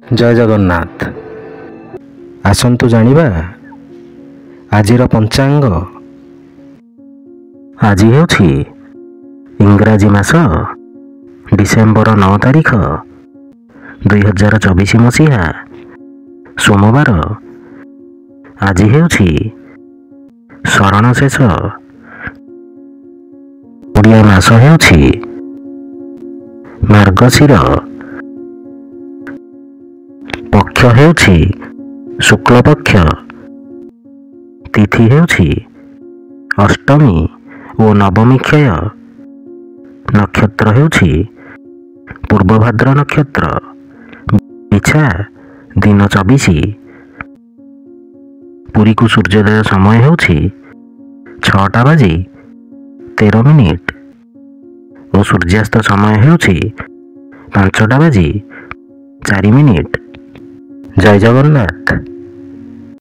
जय जगन्नाथ। आसंतु जानिबा आजिर पंचांग। आज हेउछि इंग्राजी मास डिसेम्बर 9 तारिख 2024 मसीहा सोमवार। आज हेउछि शरण शेष। ओडिया मास हेउछि मार्गशीर। पक्ष हेउछि शुक्ल पक्ष। तिथि हेउछि अष्टमी और नवमी क्षय। नक्षत्र हेउछि पूर्वभाद्र नक्षत्र। इच्छा दिन 24। पुरी को सूर्योदय समय हेउछि 6टा बाजी 13 मिनिट और सूर्यास्त समय हेउछि 5टा बाजी 4 मिनिट। जय जगन्नाथ।